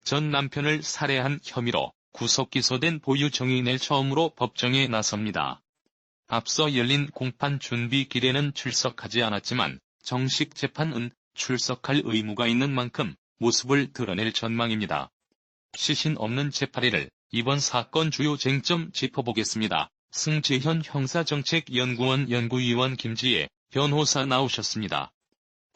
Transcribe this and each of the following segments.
전 남편을 살해한 혐의로 구속 기소된 보유 정인을 처음으로 법정에 나섭니다. 앞서 열린 공판 준비길에는 출석하지 않았지만 정식 재판은 출석할 의무가 있는 만큼 모습을 드러낼 전망입니다. 시신 없는 재판일을 이번 사건 주요 쟁점 짚어보겠습니다. 승재현 형사정책연구원 연구위원 김지혜 변호사 나오셨습니다.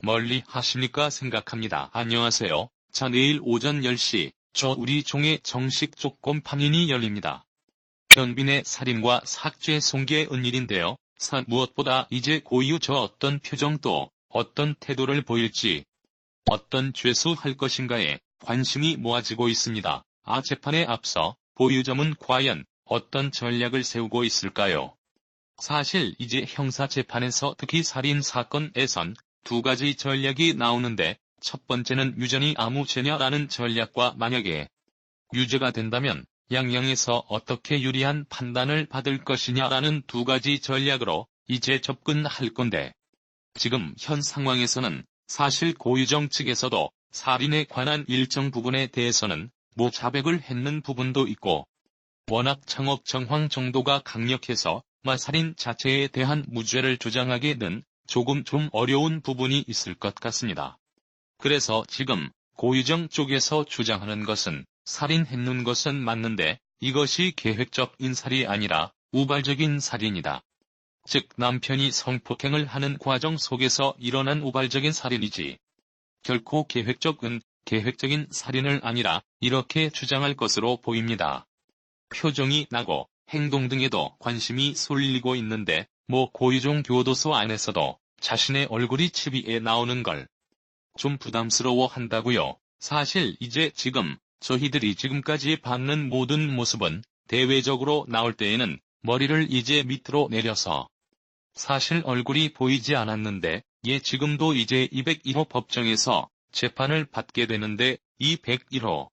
멀리 하십니까 생각합니다. 안녕하세요. 자, 내일 오전 10시 저 우리 종의 정식 조건 판인이 열립니다. 현빈의 살인과 삭제 송괴 은일인데요. 무엇보다 이제 고유 저 어떤 표정 또 어떤 태도를 보일지 어떤 죄수할 것인가에 관심이 모아지고 있습니다. 재판에 앞서 보유점은 과연 어떤 전략을 세우고 있을까요? 사실 이제 형사재판에서 특히 살인사건에선 두 가지 전략이 나오는데 첫 번째는 유전이 아무 죄냐라는 전략과 만약에 유죄가 된다면 양형에서 어떻게 유리한 판단을 받을 것이냐라는 두 가지 전략으로 이제 접근할 건데 지금 현 상황에서는 사실 고유정 측에서도 살인에 관한 일정 부분에 대해서는 자백을 했는 부분도 있고 워낙 창업 정황 정도가 강력해서 살인 자체에 대한 무죄를 주장하기는 조금 좀 어려운 부분이 있을 것 같습니다. 그래서 지금 고유정 쪽에서 주장하는 것은 살인했는 것은 맞는데 이것이 계획적인 살이 아니라 우발적인 살인이다. 즉 남편이 성폭행을 하는 과정 속에서 일어난 우발적인 살인이지 결코 계획적인 살인을 아니라 이렇게 주장할 것으로 보입니다. 표정이 나고 행동 등에도 관심이 쏠리고 있는데 고유정 교도소 안에서도 자신의 얼굴이 TV에 나오는 걸 좀 부담스러워 한다고요. 사실 이제 지금 저희들이 지금까지 봤는 모든 모습은 대외적으로 나올 때에는 머리를 이제 밑으로 내려서 사실 얼굴이 보이지 않았는데 지금도 이제 201호 법정에서 재판을 받게 되는데 이 101호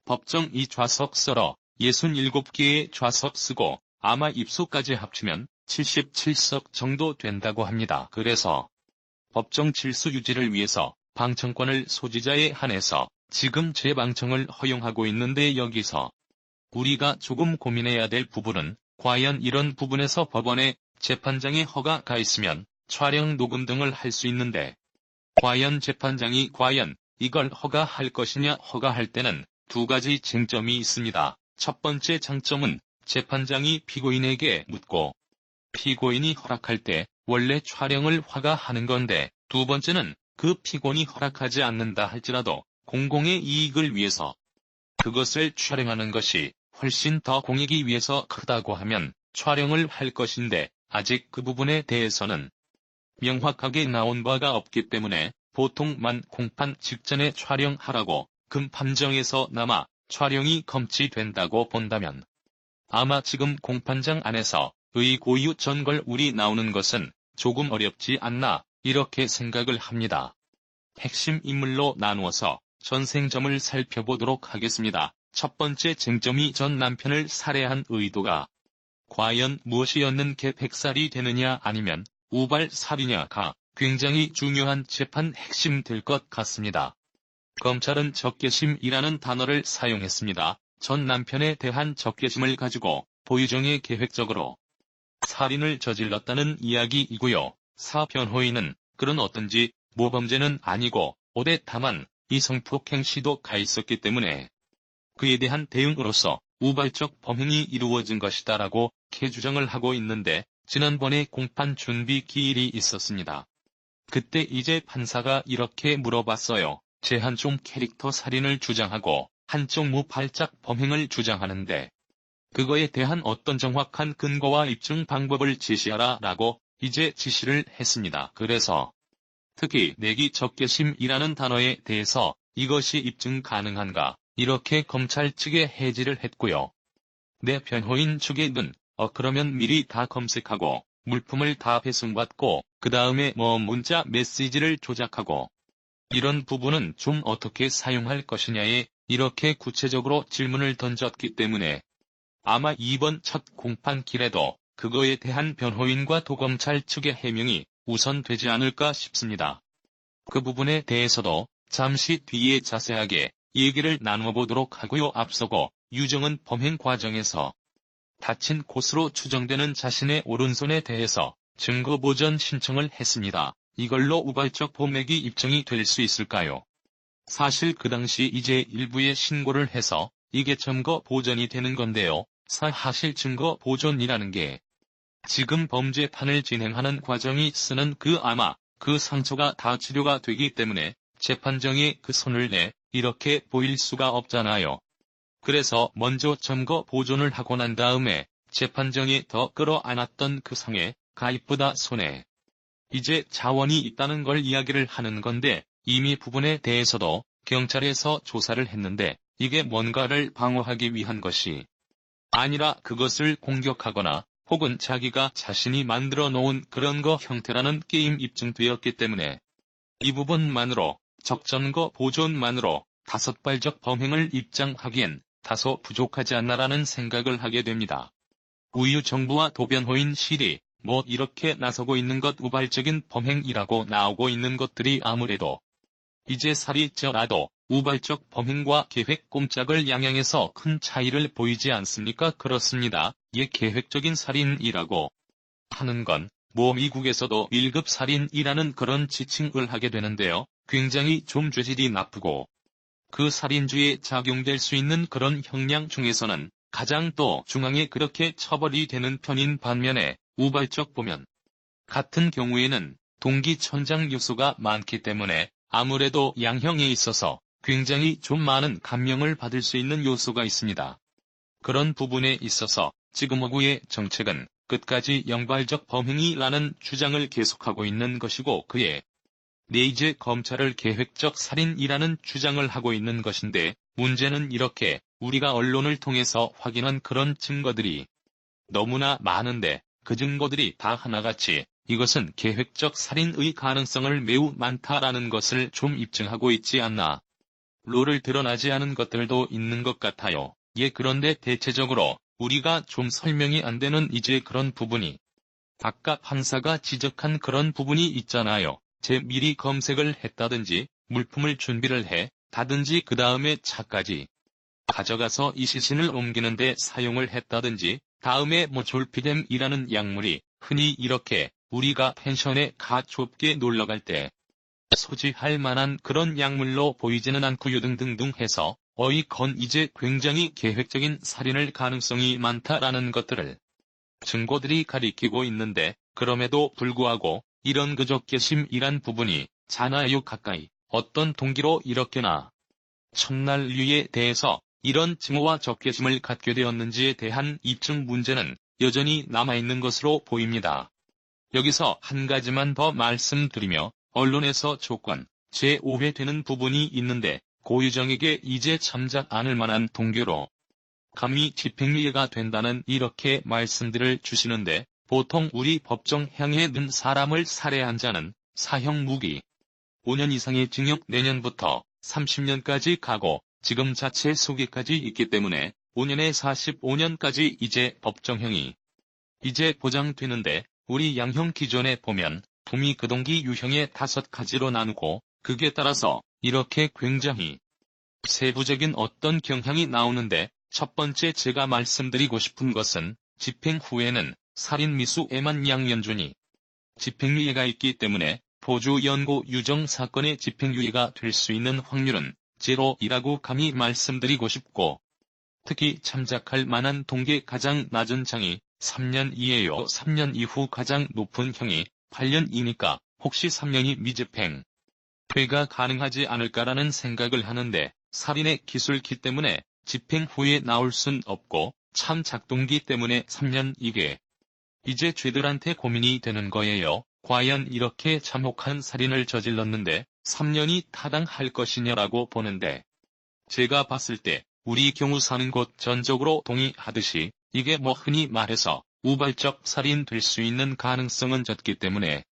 법정 이 좌석 썰어 67개의 좌석 쓰고 아마 입소까지 합치면 77석 정도 된다고 합니다. 그래서 법정 질서 유지를 위해서 방청권을 소지자에 한해서 지금 재방청을 허용하고 있는데 여기서 우리가 조금 고민해야 될 부분은 과연 이런 부분에서 법원에 재판장의 허가가 있으면 촬영 녹음 등을 할 수 있는데 과연 재판장이 이걸 허가할 것이냐 허가할 때는 두 가지 쟁점이 있습니다. 첫 번째 장점은 재판장이 피고인에게 묻고 피고인이 허락할 때 원래 촬영을 허가하는 건데 두 번째는 그 피고인이 허락하지 않는다 할지라도 공공의 이익을 위해서 그것을 촬영하는 것이 훨씬 더 공익이 위해서 크다고 하면 촬영을 할 것인데 아직 그 부분에 대해서는 명확하게 나온 바가 없기 때문에 보통만 공판 직전에 촬영하라고 판정에서나마 촬영이 검치된다고 본다면 아마 지금 공판장 안에서 고유 전걸 울이 나오는 것은 조금 어렵지 않나 이렇게 생각을 합니다. 핵심 인물로 나누어서 전생점을 살펴보도록 하겠습니다. 첫 번째 쟁점이 전 남편을 살해한 의도가 과연 무엇이었는 게 백살이 되느냐 아니면 우발살이냐가 굉장히 중요한 재판 핵심 될 것 같습니다. 검찰은 적개심이라는 단어를 사용했습니다. 전 남편에 대한 적개심을 가지고 보유정이 계획적으로 살인을 저질렀다는 이야기이고요. 사 변호인은 그런 어떤지 모범죄는 아니고 다만 이 성폭행 시도가 있었기 때문에 그에 대한 대응으로서 우발적 범행이 이루어진 것이다라고 주장을 하고 있는데 지난번에 공판 준비 기일이 있었습니다. 그때 이제 판사가 이렇게 물어봤어요. 제 한쪽 캐릭터 살인을 주장하고 한쪽 무발작 범행을 주장하는데 그거에 대한 어떤 정확한 근거와 입증 방법을 제시하라 라고 이제 지시를 했습니다. 그래서 특히 내기 적개심이라는 단어에 대해서 이것이 입증 가능한가 이렇게 검찰 측에 해지를 했고요. 내 변호인 측에는 그러면 미리 다 검색하고 물품을 다 배송받고 그 다음에 문자 메시지를 조작하고 이런 부분은 좀 어떻게 사용할 것이냐에 이렇게 구체적으로 질문을 던졌기 때문에 아마 이번 첫 공판길에도 그거에 대한 변호인과 도검찰 측의 해명이 우선되지 않을까 싶습니다. 그 부분에 대해서도 잠시 뒤에 자세하게 얘기를 나눠보도록 하고요. 앞서고 유정은 범행 과정에서 다친 곳으로 추정되는 자신의 오른손에 대해서 증거 보전 신청을 했습니다. 이걸로 우발적 범행이 입증이 될 수 있을까요? 사실 그 당시 이제 일부에 신고를 해서 이게 증거 보전이 되는 건데요. 사실 증거 보존이라는 게 지금 범죄판을 진행하는 과정이 쓰는 아마 그 상처가 다 치료가 되기 때문에 재판정에 그 손을 내 이렇게 보일 수가 없잖아요. 그래서 먼저 증거 보존을 하고 난 다음에 재판정에 더 끌어안았던 그 상해, 가입보다 손해. 이제 자원이 있다는 걸 이야기를 하는 건데 이미 부분에 대해서도 경찰에서 조사를 했는데 이게 뭔가를 방어하기 위한 것이 아니라 그것을 공격하거나 혹은 자기가 자신이 만들어 놓은 그런 거 형태라는 게임 입증되었기 때문에 이 부분만으로 적증거 보존만으로 다섯발적 범행을 입증하기엔 다소 부족하지 않나라는 생각을 하게 됩니다. 우유 정부와 도변호인 실이 이렇게 나서고 있는 것 우발적인 범행이라고 나오고 있는 것들이 아무래도 이제 살이 쪄라도 우발적 범행과 계획 꼼짝을 양양해서 큰 차이를 보이지 않습니까? 그렇습니다. 계획적인 살인이라고 하는 건 미국에서도 1급 살인이라는 그런 지칭을 하게 되는데요. 굉장히 좀 죄질이 나쁘고 그 살인죄에 작용될 수 있는 그런 형량 중에서는 가장 또 중앙에 그렇게 처벌이 되는 편인 반면에 우발적 범행 같은 경우에는 동기천장 요소가 많기 때문에 아무래도 양형에 있어서 굉장히 좀 많은 감형을 받을 수 있는 요소가 있습니다. 그런 부분에 있어서 지금 어구의 정책은 끝까지 영발적 범행이라는 주장을 계속하고 있는 것이고 그에 이제 검찰을 계획적 살인이라는 주장을 하고 있는 것인데 문제는 이렇게 우리가 언론을 통해서 확인한 그런 증거들이 너무나 많은데 그 증거들이 다 하나같이 이것은 계획적 살인의 가능성을 매우 많다라는 것을 좀 입증하고 있지 않나. 를 드러나지 않은 것들도 있는 것 같아요. 그런데 대체적으로 우리가 좀 설명이 안 되는 이제 그런 부분이 아까 판사가 지적한 그런 부분이 있잖아요. 미리 검색을 했다든지 물품을 준비를 해 다든지 그 다음에 차까지 가져가서 이 시신을 옮기는데 사용을 했다든지 다음에 졸피뎀이라는 약물이 흔히 이렇게 우리가 펜션에 좁게 놀러갈 때 소지할 만한 그런 약물로 보이지는 않고요 등등등 해서 어이건 이제 굉장히 계획적인 살인을 가능성이 많다라는 것들을 증거들이 가리키고 있는데 그럼에도 불구하고 이런 적개심이란 부분이 잖아요. 가까이 어떤 동기로 이렇게나 첫날류에 대해서 이런 증오와 적개심을 갖게 되었는지에 대한 입증 문제는 여전히 남아있는 것으로 보입니다. 여기서 한 가지만 더 말씀드리며 언론에서 조건, 제5회 되는 부분이 있는데 고유정에게 이제 참작 않을 만한 동교로 감히 집행유예가 된다는 이렇게 말씀들을 주시는데 보통 우리 법정형에 는 사람을 살해한 자는 사형 무기 5년 이상의 징역 내년부터 30년까지 가고 지금 자체 소개까지 있기 때문에 5년에 45년까지 이제 법정형이 이제 보장되는데 우리 양형 기존에 보면 품위 그동기 유형의 5가지로 나누고 그게 따라서 이렇게 굉장히 세부적인 어떤 경향이 나오는데 첫 번째 제가 말씀드리고 싶은 것은 집행 후에는 살인미수에만 양연준이 집행유예가 있기 때문에 포주 연고 유정 사건의 집행유예가 될 수 있는 확률은 제로이라고 감히 말씀드리고 싶고 특히 참작할 만한 동계 가장 낮은 장이 3년 이에요. 3년 이후 가장 높은 형이 8년이니까 혹시 3년이 미집행 회가 가능하지 않을까라는 생각을 하는데 살인의 기술기 때문에 집행 후에 나올 순 없고 참 작동기 때문에 3년 이게 이제 죄들한테 고민이 되는 거예요. 과연 이렇게 참혹한 살인을 저질렀는데 3년이 타당할 것이냐라고 보는데 제가 봤을 때 우리 경우 사는 곳 전적으로 동의하듯이 이게 흔히 말해서 우발적 살인 될 수 있는 가능성은 적기 때문에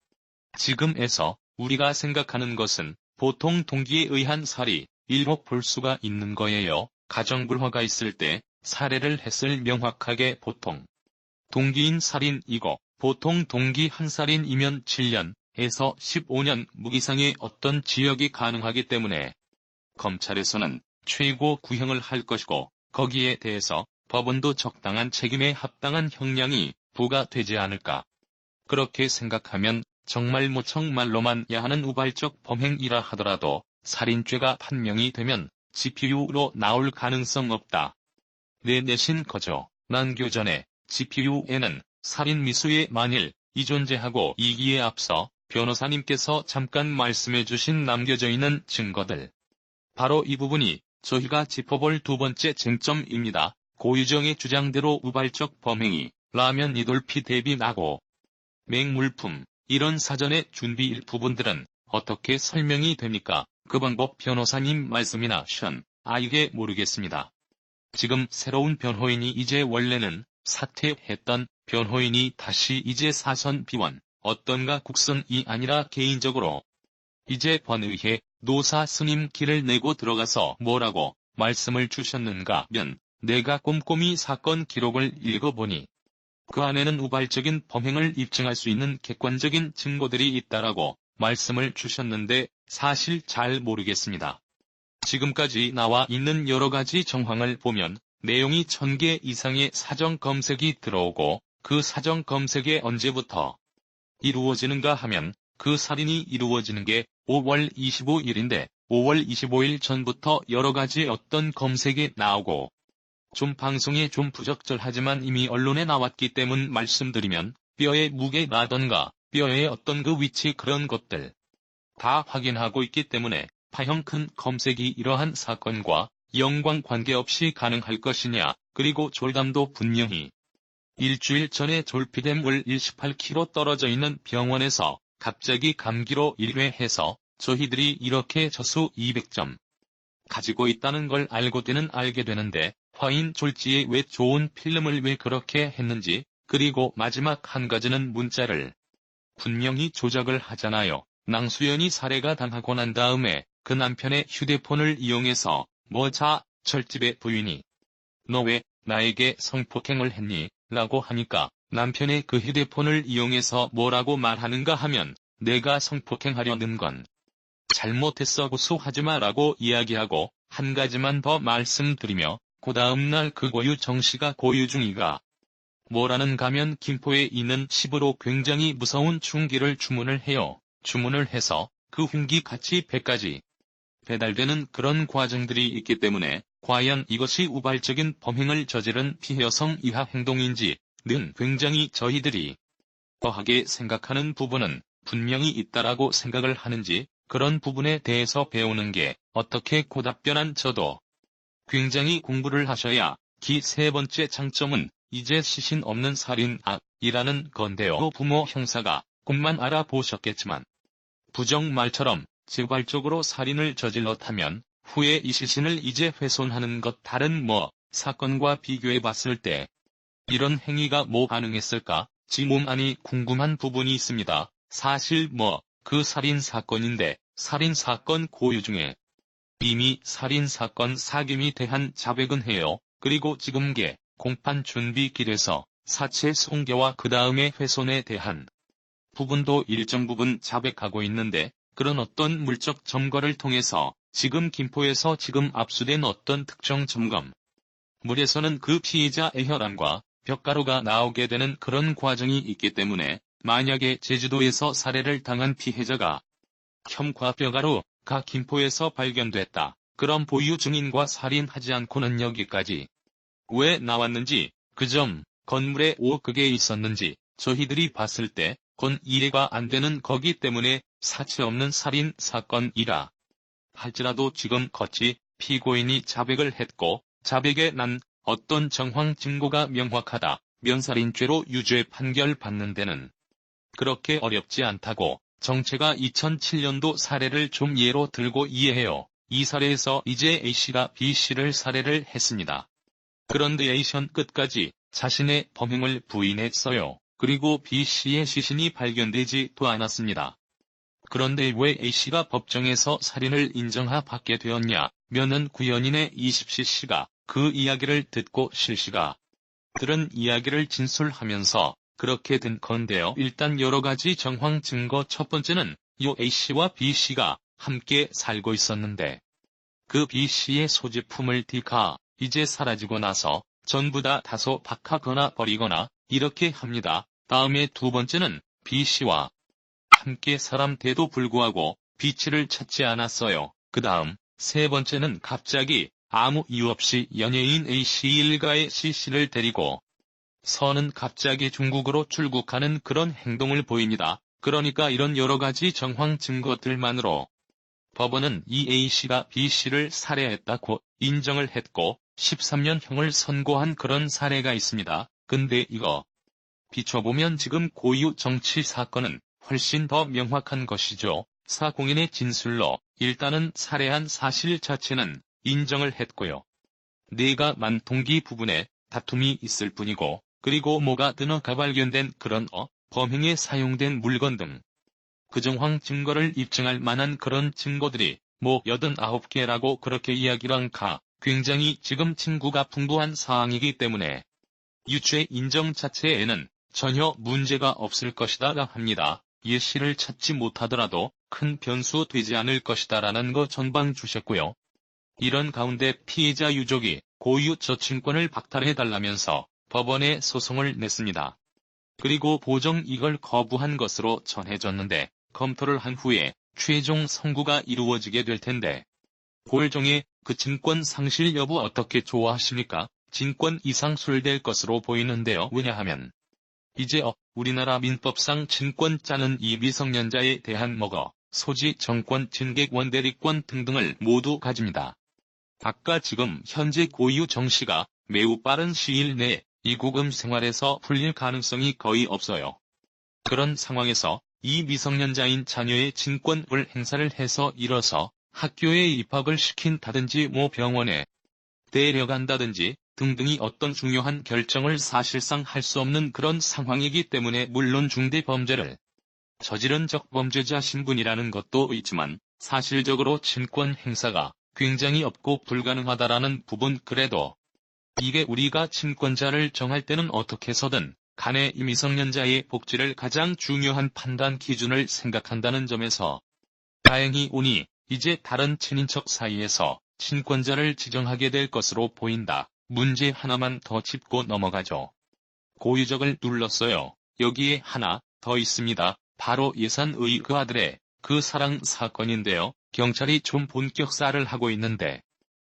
지금에서 우리가 생각하는 것은 보통 동기에 의한 살이 일목 볼 수가 있는 거예요. 가정불화가 있을 때 살해를 했을 명확하게 보통 동기인 살인이고 보통 동기 한 살인이면 7년에서 15년 무기상의 어떤 지역이 가능하기 때문에 검찰에서는 최고 구형을 할 것이고 거기에 대해서 법원도 적당한 책임에 합당한 형량이 부과되지 않을까. 그렇게 생각하면 정말 무척말로만 야하는 우발적 범행이라 하더라도 살인죄가 판명이 되면 집유유로 나올 가능성 없다. 내신 거죠. 난교전에 집유유에는 살인 미수에 만일 이 존재하고 이기에 앞서 변호사님께서 잠깐 말씀해 주신 남겨져 있는 증거들. 바로 이 부분이 저희가 짚어볼 두 번째 쟁점입니다. 고유정의 주장대로 우발적 범행이 라면 이돌피 대비 나고 맹물품 이런 사전의 준비일 부분들은 어떻게 설명이 됩니까? 그 방법 변호사님 말씀이나 이게 모르겠습니다. 지금 새로운 변호인이 이제 원래는 사퇴했던 변호인이 다시 이제 사선 비원 어떤가 국선이 아니라 개인적으로 이제 번의회 노사 스님 길을 내고 들어가서 뭐라고 말씀을 주셨는가면 내가 꼼꼼히 사건 기록을 읽어보니 그 안에는 우발적인 범행을 입증할 수 있는 객관적인 증거들이 있다라고 말씀을 주셨는데 사실 잘 모르겠습니다. 지금까지 나와 있는 여러가지 정황을 보면 내용이 1000개 이상의 사전 검색이 들어오고 그 사전 검색에 언제부터 이루어지는가 하면 그 살인이 이루어지는 게 5월 25일인데 5월 25일 전부터 여러가지 어떤 검색이 나오고 좀 방송에 좀 부적절하지만 이미 언론에 나왔기 때문 말씀드리면 뼈의 무게라던가 뼈의 어떤 그 위치 그런 것들 다 확인하고 있기 때문에 파형 큰 검색이 이러한 사건과 연관 관계없이 가능할 것이냐. 그리고 졸담도 분명히 일주일 전에 졸피뎀 물 18km 떨어져 있는 병원에서 갑자기 감기로 1회해서 저희들이 이렇게 저수 200점 가지고 있다는 걸 알게 되는데 화인 졸지에 왜 좋은 필름을 왜 그렇게 했는지 그리고 마지막 한 가지는 문자를 분명히 조작을 하잖아요. 낭수연이 살해가 당하고 난 다음에 그 남편의 휴대폰을 이용해서 철집의 부인이 너 왜 나에게 성폭행을 했니? 라고 하니까 남편의 그 휴대폰을 이용해서 뭐라고 말하는가 하면 내가 성폭행하려는 건 잘못했어 고소하지마 라고 이야기하고 한 가지만 더 말씀드리며 그 다음날 그 고유 정씨가 고유중이가 뭐라는 가면 김포에 있는 집으로 굉장히 무서운 충기를 주문을 해요. 주문을 해서 그 흉기 같이 배까지 배달되는 그런 과정들이 있기 때문에 과연 이것이 우발적인 범행을 저지른 피해여성 이하 행동인지는 굉장히 저희들이 과하게 생각하는 부분은 분명히 있다라고 생각을 하는지 그런 부분에 대해서 배우는 게 어떻게 고답변한 저도 굉장히 공부를 하셔야 기 세 번째 장점은 이제 시신 없는 살인이라는 건데요. 부모 형사가 곧만 알아보셨겠지만 부정말처럼 자발적으로 살인을 저질렀다면 후에 이 시신을 이제 훼손하는 것 다른 사건과 비교해봤을 때 이런 행위가 가능했을까? 지 몸 안이 궁금한 부분이 있습니다. 사실 그 살인사건인데 살인사건 고유 중에 이미 살인사건 사김이 대한 자백은 해요. 그리고 지금 공판 준비길에서 사체 손괴와 그 다음에 훼손에 대한 부분도 일정 부분 자백하고 있는데 그런 어떤 물적 점거를 통해서 지금 김포에서 지금 압수된 어떤 특정 점검물에서는 그 피해자의 혈안과 벽가루가 나오게 되는 그런 과정이 있기 때문에 만약에 제주도에서 살해를 당한 피해자가 혐과 뼈가루가 김포에서 발견됐다. 그럼 보유 증인과 살인하지 않고는 여기까지 왜 나왔는지 그 점 건물에 그게 있었는지 저희들이 봤을 때 건 이해가 안 되는 거기 때문에 사체 없는 살인 사건이라 할지라도 지금 피고인이 자백을 했고 자백에 난 어떤 정황 증거가 명확하다. 면살인죄로 유죄 판결 받는 데는 그렇게 어렵지 않다고 정체가 2007년도 사례를 좀 예로 들고 이해해요. 이 사례에서 이제 A씨가 B씨를 살해를 했습니다. 그런데 A씨는 끝까지 자신의 범행을 부인했어요. 그리고 B씨의 시신이 발견되지도 않았습니다. 그런데 왜 A씨가 법정에서 살인을 인정받게 되었냐면은 구현인의 20cC가 그 이야기를 듣고 실씨가 들은 이야기를 진술하면서 그렇게 된 건데요. 일단 여러가지 정황 증거 첫 번째는 요 A씨와 B씨가 함께 살고 있었는데 그 B씨의 소지품을 D가 이제 사라지고 나서 전부 다 다소 박하거나 버리거나 이렇게 합니다. 다음에 두 번째는 B씨와 함께 살았는데도 불구하고 B씨를 찾지 않았어요. 그 다음 세 번째는 갑자기 아무 이유 없이 연예인 A씨 일가의 C씨를 데리고 선은 갑자기 중국으로 출국하는 그런 행동을 보입니다. 그러니까 이런 여러가지 정황 증거들만으로 법원은 이 A씨가 B씨를 살해했다고 인정을 했고 13년형을 선고한 그런 사례가 있습니다. 근데 이거 비춰보면 지금 고유 정치 사건은 훨씬 더 명확한 것이죠. 사공인의 진술로 일단은 살해한 사실 자체는 인정을 했고요. 뇌가 만통기 부분에 다툼이 있을 뿐이고 그리고 뭐가 드너가 발견된 그런 범행에 사용된 물건 등 그 정황 증거를 입증할 만한 그런 증거들이 89개라고 그렇게 이야기를 한가 굉장히 지금 친구가 풍부한 사항이기 때문에 유죄 인정 자체에는 전혀 문제가 없을 것이다 합니다. 예씨를 찾지 못하더라도 큰 변수 되지 않을 것이다라는 거 전방 주셨고요. 이런 가운데 피해자 유족이 고유 저친권을 박탈해달라면서 법원에 소송을 냈습니다. 그리고 보정 이걸 거부한 것으로 전해졌는데 검토를 한 후에 최종 선고가 이루어지게 될 텐데 고일종의 그 친권 상실 여부 어떻게 좋아하십니까? 친권 이상술될 것으로 보이는데요. 왜냐하면 이제 우리나라 민법상 친권자는 이 미성년자에 대한 소지, 정권, 증객, 원대리권 등등을 모두 가집니다. 아까 지금 현재 고유 정씨가 매우 빠른 시일 내에 이국음 생활에서 풀릴 가능성이 거의 없어요. 그런 상황에서 이 미성년자인 자녀의 친권을 행사를 해서 이뤄서 학교에 입학을 시킨다든지 병원에 데려간다든지 등등이 어떤 중요한 결정을 사실상 할 수 없는 그런 상황이기 때문에 물론 중대범죄를 저지른 적범죄자 신분이라는 것도 있지만 사실적으로 친권 행사가 굉장히 없고 불가능하다라는 부분 그래도 이게 우리가 친권자를 정할 때는 어떻게 해서든 간에 이 미성년자의 복지를 가장 중요한 판단 기준을 생각한다는 점에서 다행히 오니 이제 다른 친인척 사이에서 친권자를 지정하게 될 것으로 보인다. 문제 하나만 더 짚고 넘어가죠. 고유적을 눌렀어요. 여기에 하나 더 있습니다. 바로 예산의 그 아들의 그 사랑 사건인데요. 경찰이 좀 본격 수사를 하고 있는데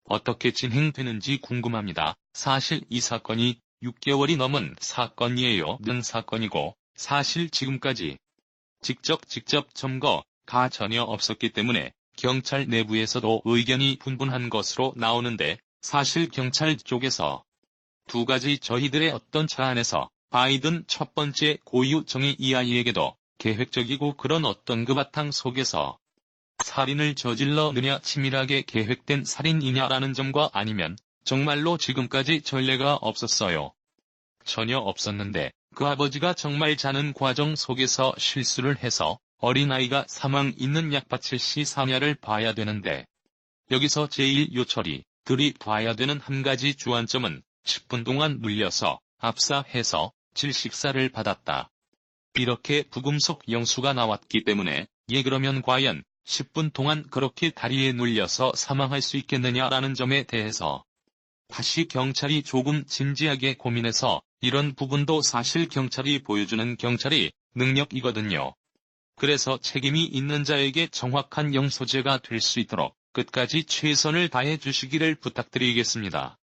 어떻게 진행되는지 궁금합니다. 사실 이 사건이 6개월이 넘은 사건이에요. 는 사건이고 사실 지금까지 직접 점거가 전혀 없었기 때문에 경찰 내부에서도 의견이 분분한 것으로 나오는데 사실 경찰 쪽에서 두 가지 저희들의 어떤 차 안에서 바이든 첫 번째 고유 정의 이 아이에게도 계획적이고 그런 어떤 그 바탕 속에서 살인을 저질러느냐 치밀하게 계획된 살인이냐라는 점과 아니면 정말로 지금까지 전례가 없었어요. 전혀 없었는데 그 아버지가 정말 자는 과정 속에서 실수를 해서 어린아이가 사망 있는 약밭을 시사냐를 봐야 되는데 여기서 제일 요철이 들이봐야 되는 한 가지 주안점은 10분 동안 눌려서 압사해서 질식사를 받았다. 이렇게 부금속 영수가 나왔기 때문에 그러면 과연 10분 동안 그렇게 다리에 눌려서 사망할 수 있겠느냐라는 점에 대해서 다시 경찰이 조금 진지하게 고민해서 이런 부분도 사실 경찰이 보여주는 경찰이 능력이거든요. 그래서 책임이 있는 자에게 정확한 영소죄가 될 수 있도록 끝까지 최선을 다해 주시기를 부탁드리겠습니다.